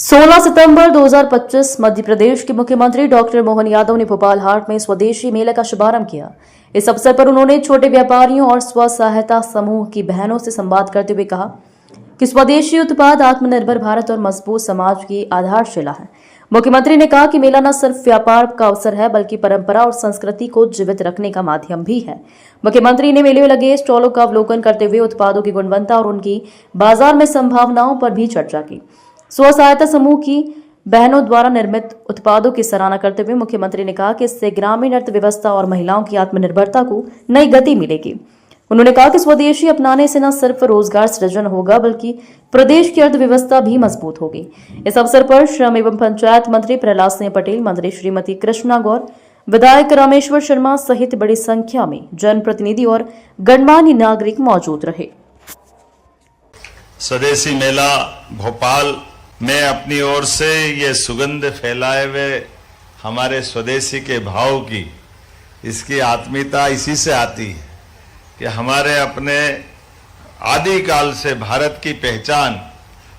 16 सितंबर 2025 मध्य प्रदेश के मुख्यमंत्री डॉक्टर मोहन यादव ने भोपाल हाट में स्वदेशी मेले का शुभारंभ किया। इस अवसर पर उन्होंने छोटे व्यापारियों और स्व सहायता समूह की बहनों से संवाद करते हुए कहा कि स्वदेशी उत्पाद आत्मनिर्भर भारत और मजबूत समाज की आधारशिला है। मुख्यमंत्री ने कहा कि मेला न सिर्फ व्यापार का अवसर है बल्कि परंपरा और संस्कृति को जीवित रखने का माध्यम भी है। मुख्यमंत्री ने मेले में लगे स्टॉलों का अवलोकन करते हुए उत्पादों की गुणवत्ता और उनकी बाजार में संभावनाओं पर भी चर्चा की। स्व सहायता समूह की बहनों द्वारा निर्मित उत्पादों की सराहना करते हुए मुख्यमंत्री ने कहा कि इससे ग्रामीण अर्थव्यवस्था और महिलाओं की आत्मनिर्भरता को नई गति मिलेगी। उन्होंने कहा कि स्वदेशी अपनाने से न सिर्फ रोजगार सृजन होगा बल्कि प्रदेश की अर्थव्यवस्था भी मजबूत होगी। इस अवसर पर श्रम एवं पंचायत मंत्री प्रहलाद सिंह पटेल, मंत्री श्रीमती कृष्णा गौर, विधायक रामेश्वर शर्मा सहित बड़ी संख्या में जनप्रतिनिधि और गणमान्य नागरिक मौजूद रहे। स्वदेशी मेला भोपाल में अपनी ओर से ये सुगंध फैलाए हुए हमारे स्वदेशी के भाव की, इसकी आत्मीयता इसी से आती है कि हमारे अपने आदिकाल से भारत की पहचान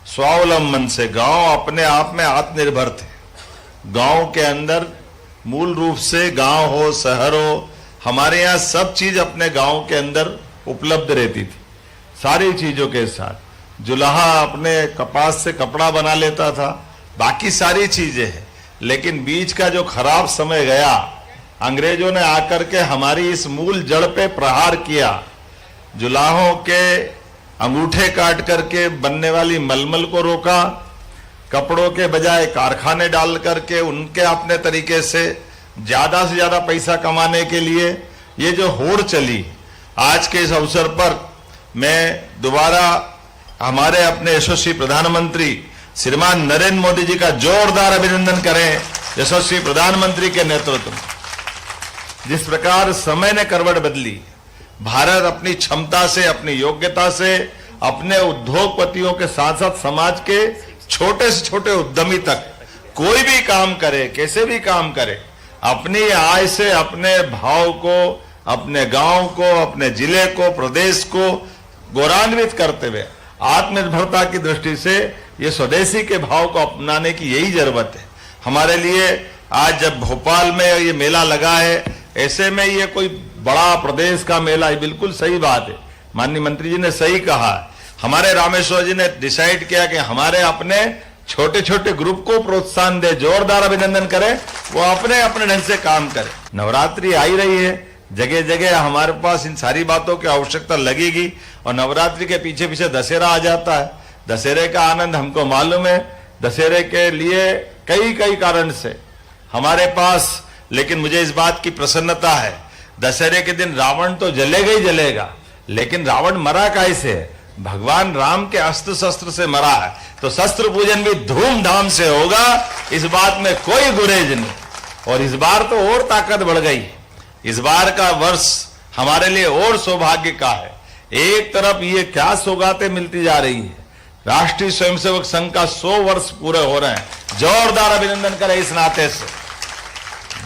स्वावलंबन से, गांव अपने आप में आत्मनिर्भर थे। गांव के अंदर मूल रूप से गांव हो शहर हो, हमारे यहाँ सब चीज अपने गांव के अंदर उपलब्ध रहती थी। सारी चीजों के साथ जुलाहा अपने कपास से कपड़ा बना लेता था, बाकी सारी चीजें हैं। लेकिन बीच का जो खराब समय गया, अंग्रेजों ने आकर के हमारी इस मूल जड़ पे प्रहार किया। जुलाहों के अंगूठे काट करके बनने वाली मलमल को रोका, कपड़ों के बजाय कारखाने डाल करके उनके अपने तरीके से ज्यादा पैसा कमाने के लिए ये जो होड़ चली, आज के इस अवसर पर मैं दोबारा हमारे अपने यशस्वी प्रधानमंत्री श्रीमान नरेंद्र मोदी जी का जोरदार अभिनंदन करें। यशस्वी प्रधानमंत्री के नेतृत्व में जिस प्रकार समय ने करवट बदली, भारत अपनी क्षमता से, अपनी योग्यता से, अपने उद्योगपतियों के साथ साथ समाज के छोटे से छोटे उद्यमी तक कोई भी काम करे, कैसे भी काम करे, अपनी आय से अपने भाव को, अपने गांव को, अपने जिले को, प्रदेश को गौरवान्वित करते हुए आत्मनिर्भरता की दृष्टि से ये स्वदेशी के भाव को अपनाने की यही जरूरत है हमारे लिए। आज जब भोपाल में ये मेला लगा है, ऐसे में ये कोई बड़ा प्रदेश का मेला है, बिल्कुल सही बात है। माननीय मंत्री जी ने सही कहा। हमारे रामेश्वर जी ने डिसाइड किया कि हमारे अपने छोटे छोटे ग्रुप को प्रोत्साहन दे, जोरदार अभिनंदन करें, वो अपने अपने ढंग से काम करें। नवरात्रि आई रही है, जगह जगह हमारे पास इन सारी बातों की आवश्यकता लगेगी और नवरात्रि के पीछे पीछे दशहरा आ जाता है। दशहरे का आनंद हमको मालूम है, दशहरे के लिए कई कारण से हमारे पास, लेकिन मुझे इस बात की प्रसन्नता है, दशहरे के दिन रावण तो जलेगा ही जलेगा, लेकिन रावण मरा कैसे है? भगवान राम के अस्त्र शस्त्र से मरा है, तो शस्त्र पूजन भी धूमधाम से होगा, इस बात में कोई गुरेज नहीं। और इस बार तो और ताकत बढ़ गई। इस बार का वर्ष हमारे लिए और सौभाग्य का है। एक तरफ ये क्या सौगातें मिलती जा रही है, राष्ट्रीय स्वयंसेवक संघ का 100 वर्ष पूरे हो रहे हैं, जोरदार अभिनंदन करें इस नाते से।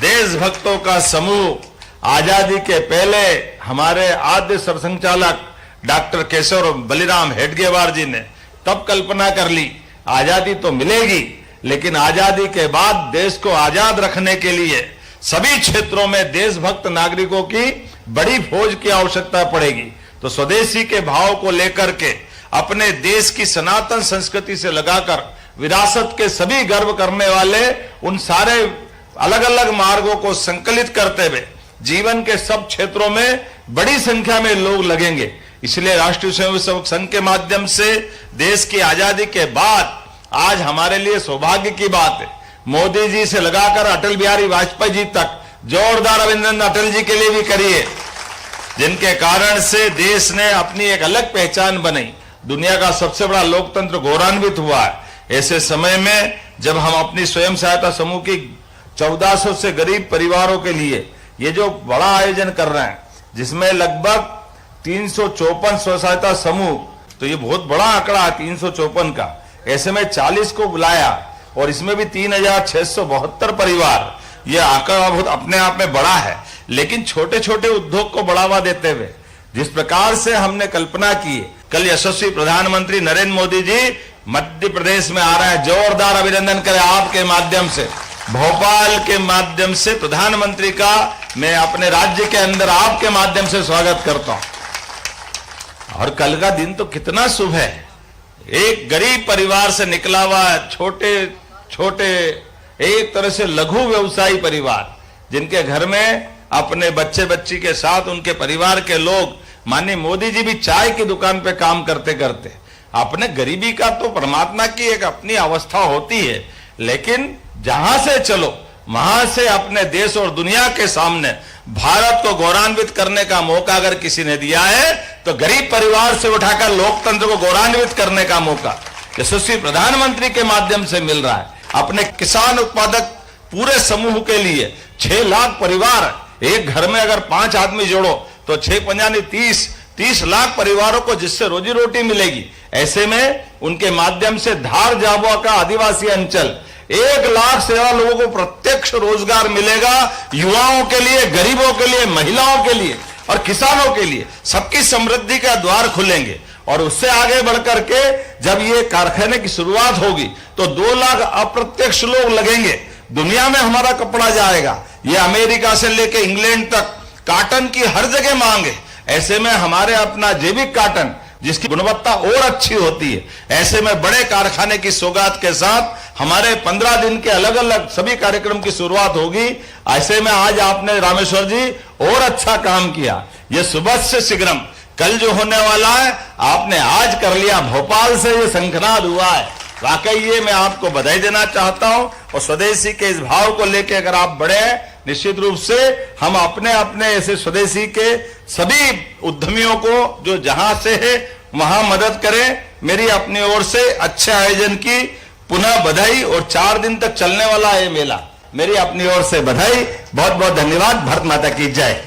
देशभक्तों का समूह आजादी के पहले हमारे आद्य सरसंघचालक डॉक्टर केशव बलिराम हेडगेवार जी ने तब कल्पना कर ली, आजादी तो मिलेगी लेकिन आजादी के बाद देश को आजाद रखने के लिए सभी क्षेत्रों में देशभक्त नागरिकों की बड़ी फौज की आवश्यकता पड़ेगी। तो स्वदेशी के भाव को लेकर के अपने देश की सनातन संस्कृति से लगाकर विरासत के सभी गर्व करने वाले उन सारे अलग अलग मार्गों को संकलित करते हुए जीवन के सब क्षेत्रों में बड़ी संख्या में लोग लगेंगे। इसलिए राष्ट्रीय स्वयंसेवक संघ के माध्यम से देश की आजादी के बाद आज हमारे लिए सौभाग्य की बात है, मोदी जी से लगाकर अटल बिहारी वाजपेयी जी तक जोरदार अभिनंदन अटल जी के लिए भी करिए, जिनके कारण से देश ने अपनी एक अलग पहचान बनाई, दुनिया का सबसे बड़ा लोकतंत्र गौरवान्वित हुआ है। ऐसे समय में जब हम अपनी स्वयं सहायता समूह की 1400 से गरीब परिवारों के लिए ये जो बड़ा आयोजन कर रहे हैं, जिसमें लगभग 354 स्व सहायता समूह, तो ये बहुत बड़ा आंकड़ा है 354 का। ऐसे में 40 को बुलाया और इसमें भी 3672 परिवार, ये आंकड़ा बहुत अपने आप में बड़ा है। लेकिन छोटे छोटे उद्योग को बढ़ावा देते हुए जिस प्रकार से हमने कल्पना की, कल यशस्वी प्रधानमंत्री नरेंद्र मोदी जी मध्य प्रदेश में आ रहा है। जोरदार अभिनंदन करें आपके माध्यम से, भोपाल के माध्यम से प्रधानमंत्री का मैं अपने राज्य के अंदर आपके माध्यम से स्वागत करता हूं। और कल का दिन तो कितना शुभ है। एक गरीब परिवार से निकला हुआ छोटे छोटे एक तरह से लघु व्यवसायी परिवार, जिनके घर में अपने बच्चे बच्ची के साथ उनके परिवार के लोग, माननीय मोदी जी भी चाय की दुकान पे काम करते करते, अपने गरीबी का तो परमात्मा की एक अपनी अवस्था होती है, लेकिन जहां से चलो वहां से अपने देश और दुनिया के सामने भारत को गौरवान्वित करने का मौका अगर किसी ने दिया है तो गरीब परिवार से उठाकर लोकतंत्र को गौरवान्वित करने का मौका यशस्वी प्रधानमंत्री के माध्यम से मिल रहा है। अपने किसान उत्पादक पूरे समूह के लिए 6 लाख परिवार, एक घर में अगर 5 आदमी जोड़ो तो 6×5 30 लाख परिवारों को जिससे रोजी रोटी मिलेगी। ऐसे में उनके माध्यम से धार झाबुआ का आदिवासी अंचल 1 लाख से ज्यादा लोगों को प्रत्यक्ष रोजगार मिलेगा। युवाओं के लिए, गरीबों के लिए, महिलाओं के लिए और किसानों के लिए सबकी समृद्धि का द्वार खुलेंगे। और उससे आगे बढ़कर के जब ये कारखाने की शुरुआत होगी तो 2 लाख अप्रत्यक्ष लोग लगेंगे। दुनिया में हमारा कपड़ा जाएगा, ये अमेरिका से लेके इंग्लैंड तक काटन की हर जगह मांग है। ऐसे में हमारे अपना जैविक काटन जिसकी गुणवत्ता और अच्छी होती है, ऐसे में बड़े कारखाने की सौगात के साथ हमारे 15 दिन के अलग अलग सभी कार्यक्रम की शुरुआत होगी। ऐसे में आज आपने रामेश्वर जी और अच्छा काम किया। ये सुबह से शीघ्रम कल जो होने वाला है आपने आज कर लिया। भोपाल से ये शंखनाद हुआ है, वाकई ये मैं आपको बधाई देना चाहता हूं। और स्वदेशी के इस भाव को लेकर अगर आप बढ़े हैं, निश्चित रूप से हम अपने अपने ऐसे स्वदेशी के सभी उद्यमियों को जो जहां से है वहां मदद करें। मेरी अपनी ओर से अच्छे आयोजन की पुनः बधाई। और 4 दिन तक चलने वाला है मेला, मेरी अपनी ओर से बधाई। बहुत बहुत धन्यवाद। भारत माता की जय।